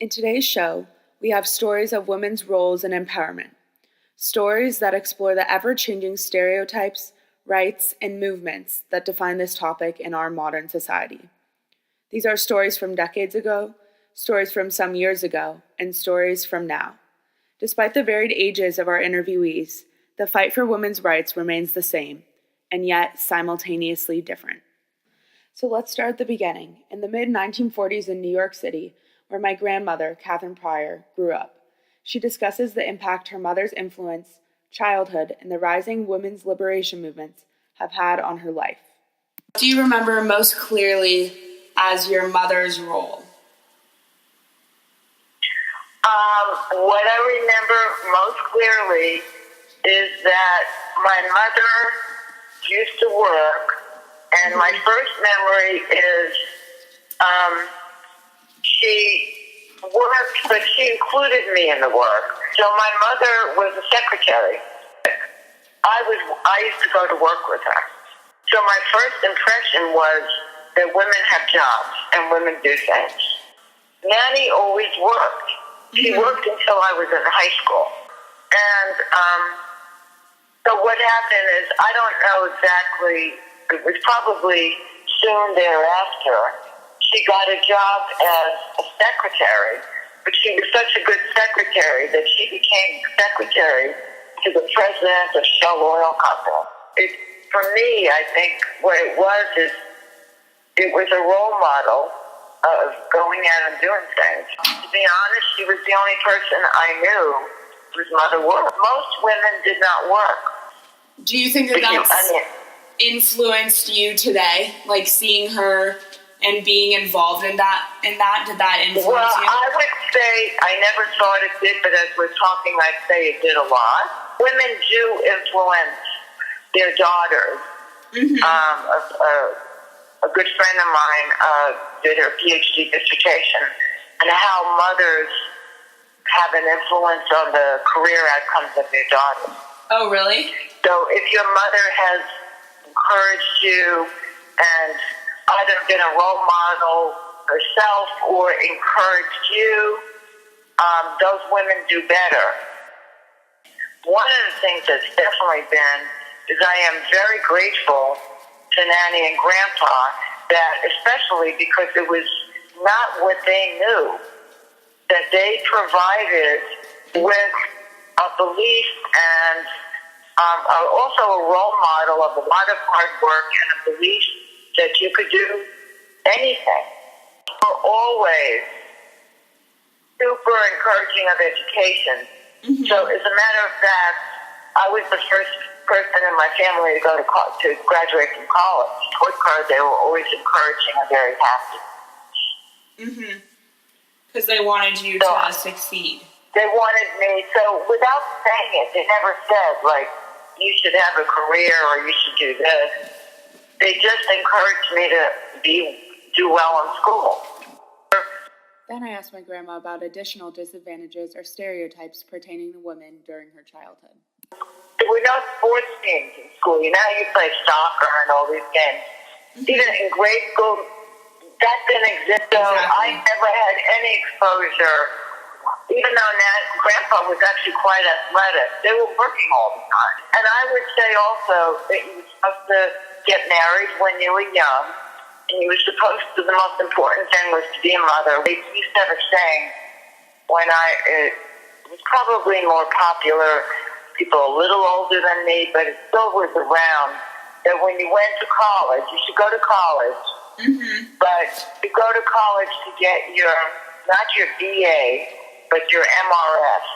In today's show, we have stories of women's roles and empowerment, stories that explore the ever-changing stereotypes, rights, and movements that define this topic in our modern society. These are stories from decades ago, stories from some years ago, and stories from now. Despite the varied ages of our interviewees, the fight for women's rights remains the same, and yet simultaneously different. So let's start at the beginning. In the mid-1940s in New York City, where my grandmother, Catherine Pryor, grew up, she discusses the impact her mother's influence, childhood, and the rising women's liberation movements have had on her life. What do you remember most clearly as your mother's role? What I remember most clearly is that my mother used to work, and my first memory is she worked, but she included me in the work. So my mother was a secretary. I used to go to work with her. So my first impression was that women have jobs and women do things. Nanny always worked. She worked until I was in high school. And so what happened is, I don't know exactly, it was probably soon thereafter, she got a job as a secretary, but she was such a good secretary that she became secretary to the president of Shell Oil Company. For me, I think what it was is, it was a role model of going out and doing things. To be honest, she was the only person I knew whose mother worked. Most women did not work. Do you think that's influenced you today? Like seeing her and being involved in that? Did that influence you? Well, I would say I never thought it did, but as we're talking, I'd say it did a lot. Women do influence their daughters. A good friend of mine did her PhD dissertation on how mothers have an influence on the career outcomes of their daughters. Oh, really? So if your mother has encouraged you and either been a role model herself or encouraged you, those women do better. One of the things that's definitely been is I am very grateful to Nanny and Grandpa, that especially because it was not what they knew, that they provided with a belief and also a role model of a lot of hard work and a belief that you could do anything. They were always super encouraging of education. So as a matter of fact, I was the first person in my family to go to graduate from college. They were always encouraging and very happy. Because they wanted you to succeed. They wanted me, so without saying it, they never said, like, you should have a career or you should do this. They just encouraged me to do well in school. Then I asked my grandma about additional disadvantages or stereotypes pertaining to women during her childhood. There were no sports teams in school. You know how you play soccer and all these games? Even in grade school, that didn't exist. So I never had any exposure, even though Grandpa was actually quite athletic. They were working all the time. And I would say also that you were supposed to get married when you were young, and you were supposed to, the most important thing was to be a mother. We used to have a saying it was probably more popular, people a little older than me, but it still was around, that when you went to college, you should go to college, but you go to college to get not your BA, but your MRS.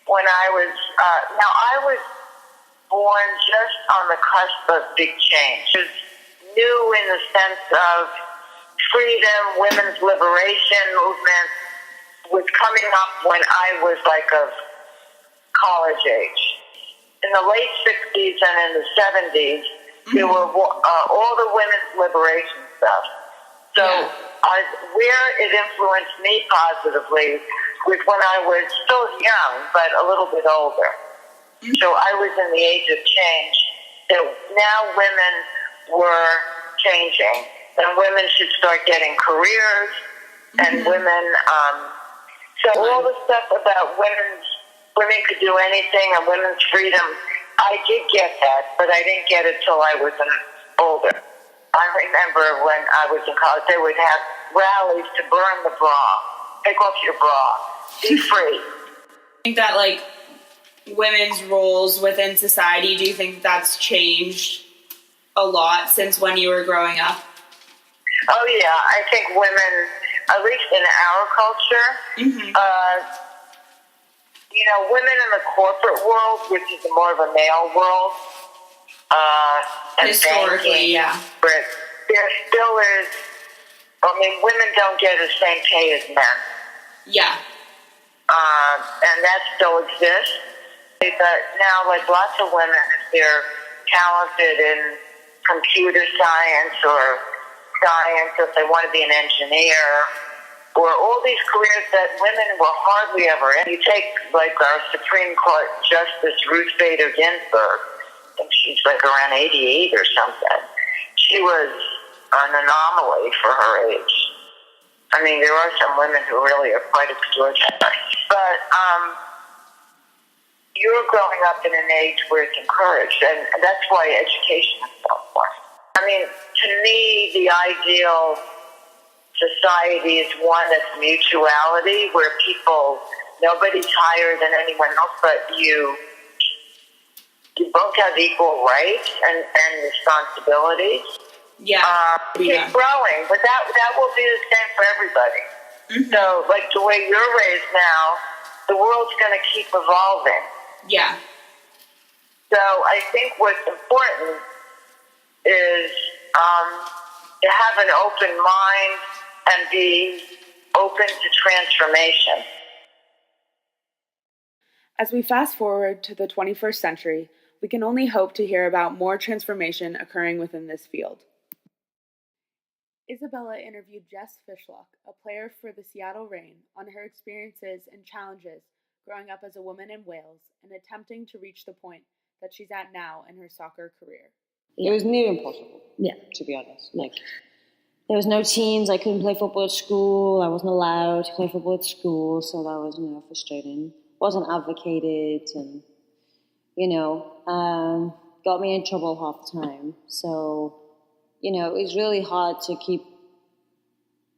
When I was, I was born just on the cusp of big change. It was new in the sense of freedom, women's liberation movement was coming up when I was like of college age. In the late 60s and in the 70s, there were all the women's liberation stuff. So where it influenced me positively was when I was still young, but a little bit older. So I was in the age of change. So now women were changing, and women should start getting careers, and women. So all the stuff about women could do anything and women's freedom, I did get that, but I didn't get it till I was older. I remember when I was in college, they would have rallies to burn the bra, take off your bra, be free. I think that, like, women's roles within society, do you think that's changed a lot since when you were growing up? Oh, yeah. I think women, at least in our culture, women in the corporate world, which is more of a male world, and historically, banking, yeah. But there still is, women don't get the same pay as men. Yeah. And that still exists. But now, like, lots of women, if they're talented in computer science or science, if they want to be an engineer, or all these careers that women were hardly ever in. You take, like, our Supreme Court Justice Ruth Bader Ginsburg, I think she's like around 88 or something. She was an anomaly for her age. I mean, there are some women who really are quite extraordinary. But you're growing up in an age where it's encouraged, and that's why education is so important. I mean, to me, the ideal society is one that's mutuality, where nobody's higher than anyone else, but you both have equal rights and responsibilities. Yeah. Keep growing, but that will be the same for everybody. Mm-hmm. So, like, the way you're raised now, the world's going to keep evolving. Yeah. So I think what's important is to have an open mind and be open to transformation. As we fast forward to the 21st century, we can only hope to hear about more transformation occurring within this field. Isabella interviewed Jess Fishlock, a player for the Seattle Reign, on her experiences and challenges growing up as a woman in Wales and attempting to reach the point that she's at now in her soccer career. It was near impossible, to be honest. Like, there was no teams. I couldn't play football at school. I wasn't allowed to play football at school, so that was, frustrating. Wasn't advocated, and, got me in trouble half the time. So, it was really hard to keep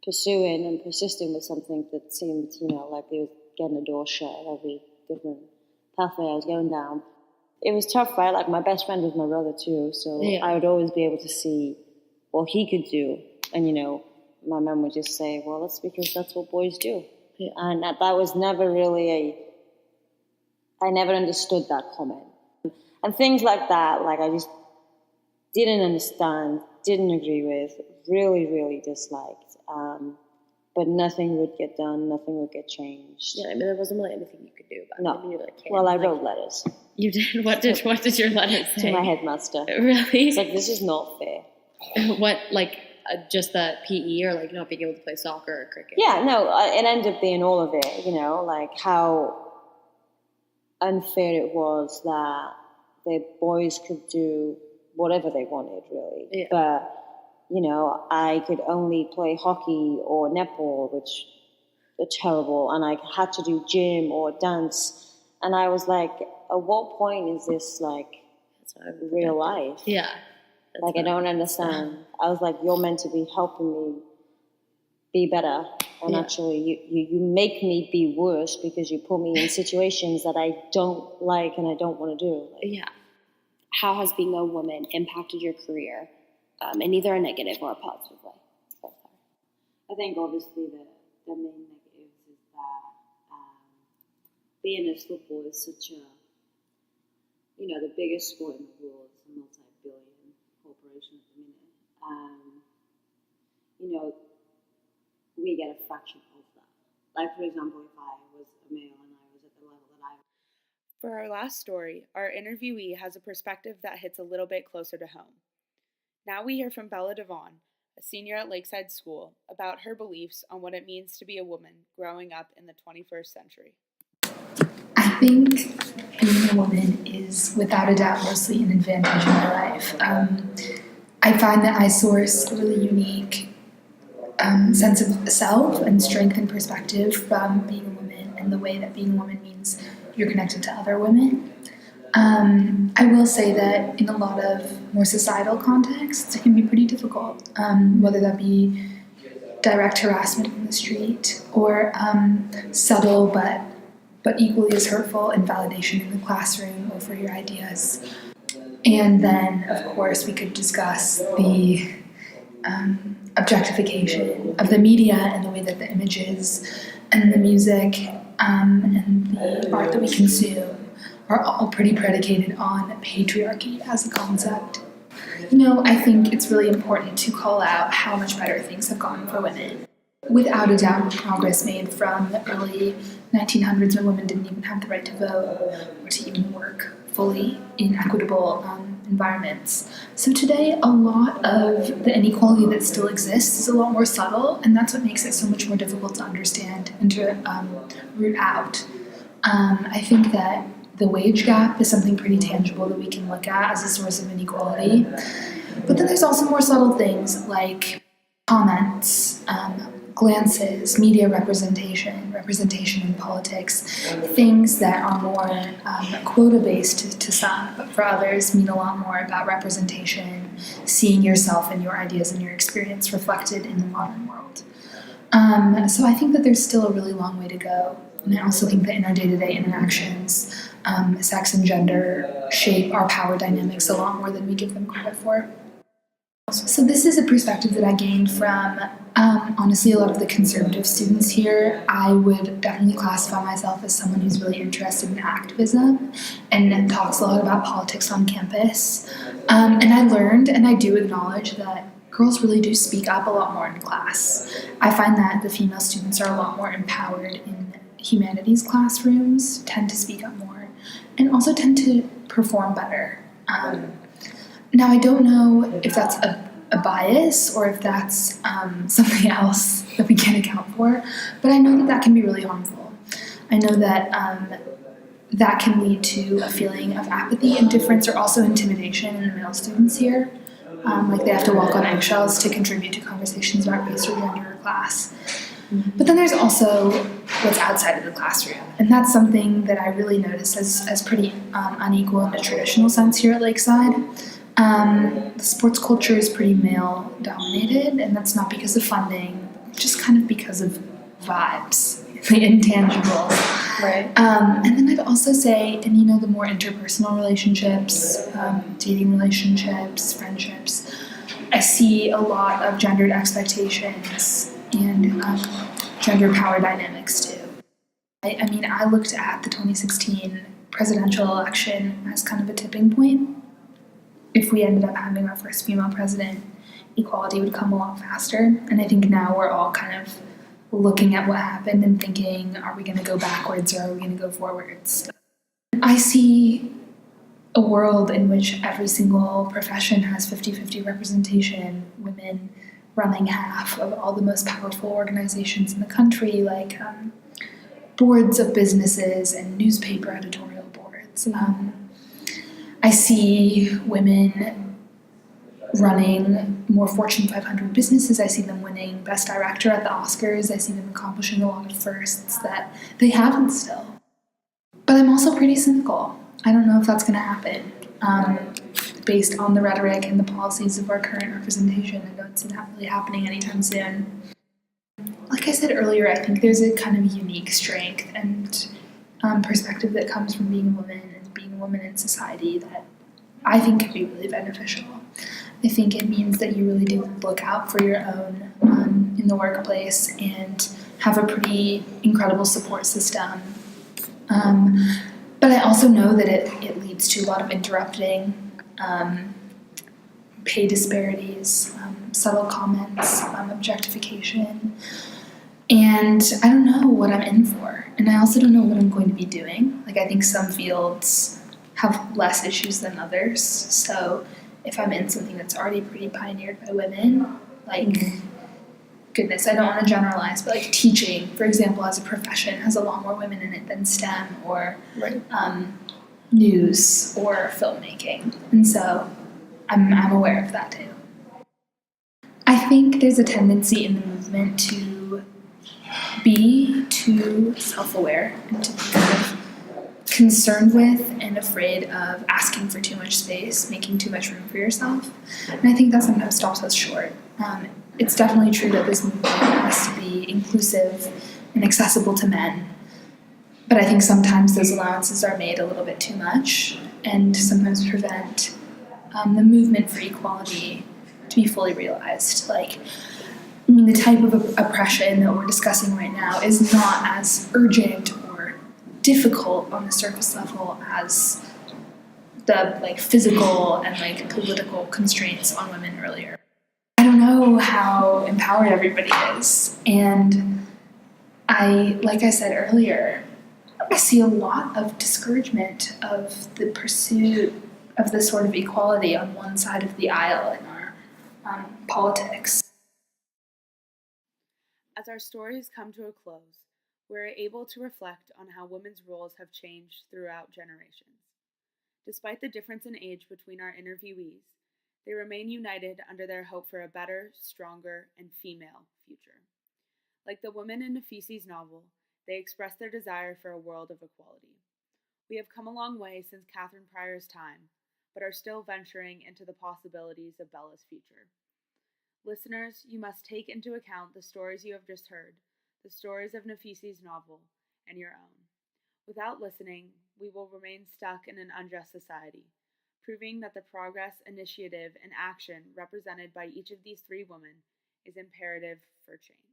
pursuing and persisting with something that seemed, like it was getting the door shut at every different pathway I was going down. It was tough, right? Like, my best friend was my brother too, so I would always be able to see what he could do. And, my mum would just say, well, that's because that's what boys do. Yeah. And that was never really I never understood that comment. And things like that, like, I just didn't understand, didn't agree with, really, really disliked. But nothing would get done, nothing would get changed. Yeah, there wasn't really anything you could do about it. No. I mean, you were a kid. Well, I wrote letters. You did? What did your letters say? To my headmaster. Really? It's like, this is not fair. What, like, just that PE, or, like, not being able to play soccer or cricket? Yeah, no, it ended up being all of it, like how unfair it was that the boys could do whatever they wanted, really. Yeah. But, I could only play hockey or netball, which are terrible, and I had to do gym or dance. And I was like, at what point is this, like, real life? Yeah. Like, I don't understand. I was like, you're meant to be helping me be better. And actually, you make me be worse because you put me in situations that I don't like and I don't want to do. Yeah. How has being a woman impacted your career in either a negative or a positive way? I think, obviously, the main negatives is that being a football is such a, the biggest sport in the world. It's a multi-billion corporation at the minute. We get a fraction of that. Like, for example, if I was a male and I was at the level that I was. For our last story, our interviewee has a perspective that hits a little bit closer to home. Now we hear from Bella Devon, a senior at Lakeside School, about her beliefs on what it means to be a woman growing up in the 21st century. I think being a woman is, without a doubt, mostly an advantage in my life. I find that I source a really unique sense of self and strength and perspective from being a woman, and the way that being a woman means you're connected to other women. I will say that in a lot of more societal contexts, it can be pretty difficult, whether that be direct harassment in the street or subtle but equally as hurtful invalidation in the classroom over your ideas. And then, of course, we could discuss the objectification of the media and the way that the images and the music and the art that we consume are all pretty predicated on patriarchy as a concept. I think it's really important to call out how much better things have gone for women. Without a doubt, progress made from the early 1900s when women didn't even have the right to vote or to even work fully in equitable environments. So today, a lot of the inequality that still exists is a lot more subtle, and that's what makes it so much more difficult to understand and to root out. I think that the wage gap is something pretty tangible that we can look at as a source of inequality. But then there's also more subtle things like comments, glances, media representation in politics, things that are more quota-based to some, but for others mean a lot more about representation, seeing yourself and your ideas and your experience reflected in the modern world. So I think that there's still a really long way to go. And I also think that in our day-to-day interactions, sex and gender shape our power dynamics a lot more than we give them credit for. So this is a perspective that I gained from, honestly, a lot of the conservative students here. I would definitely classify myself as someone who's really interested in activism and talks a lot about politics on campus. And I learned, and I do acknowledge, that girls really do speak up a lot more in class. I find that the female students are a lot more empowered in humanities classrooms, tend to speak up more, and also tend to perform better. Now, I don't know if that's a bias or if that's something else that we can't account for, but I know that that can be really harmful. I know that that can lead to a feeling of apathy, indifference, or also intimidation in the male students here. Like they have to walk on eggshells to contribute to conversations about race or gender or class. But then there's also what's outside of the classroom, and that's something that I really notice as pretty unequal in a traditional sense here at Lakeside. The sports culture is pretty male-dominated, and that's not because of funding, just kind of because of vibes, the intangibles. Right. And then I'd also say, and the more interpersonal relationships, dating relationships, friendships, I see a lot of gendered expectations and gender power dynamics too. I looked at the 2016 presidential election as kind of a tipping point. If we ended up having our first female president, equality would come a lot faster. And I think now we're all kind of looking at what happened and thinking, are we going to go backwards or are we going to go forwards? I see a world in which every single profession has 50-50 representation, women running half of all the most powerful organizations in the country, like boards of businesses and newspaper editorial boards. I see women running more Fortune 500 businesses. I see them winning Best Director at the Oscars. I see them accomplishing a lot of firsts that they haven't still. But I'm also pretty cynical. I don't know if that's going to happen. Based on the rhetoric and the policies of our current representation, I don't see that really happening anytime soon. Like I said earlier, I think there's a kind of unique strength and perspective that comes from being a woman and being a woman in society that I think could be really beneficial. I think it means that you really do look out for your own in the workplace and have a pretty incredible support system. But I also know that it leads to a lot of interrupting, pay disparities, subtle comments, objectification. And I don't know what I'm in for. And I also don't know what I'm going to be doing. Like, I think some fields have less issues than others. So if I'm in something that's already pretty pioneered by women, like, goodness, I don't want to generalize, but like teaching, for example, as a profession has a lot more women in it than STEM or news or filmmaking. And so I'm aware of that too. I think there's a tendency in the movement movement to be too self-aware and to be kind of concerned with and afraid of asking for too much space, making too much room for yourself. And I think that sometimes stops us short. It's definitely true that this movement has to be inclusive and accessible to men. But I think sometimes those allowances are made a little bit too much and sometimes prevent the movement for equality to be fully realized. The type of oppression that we're discussing right now is not as urgent or difficult on the surface level as the physical and political constraints on women earlier. I don't know how empowered everybody is, and like I said earlier, I see a lot of discouragement of the pursuit of this sort of equality on one side of the aisle in our politics. As our stories come to a close, we're able to reflect on how women's roles have changed throughout generations. Despite the difference in age between our interviewees, they remain united under their hope for a better, stronger, and female future. Like the women in Nafisi's novel, they express their desire for a world of equality. We have come a long way since Catherine Pryor's time, but are still venturing into the possibilities of Bella's future. Listeners, you must take into account the stories you have just heard, the stories of Nafisi's novel, and your own. Without listening, we will remain stuck in an unjust society, proving that the progress, initiative, and action represented by each of these three women is imperative for change.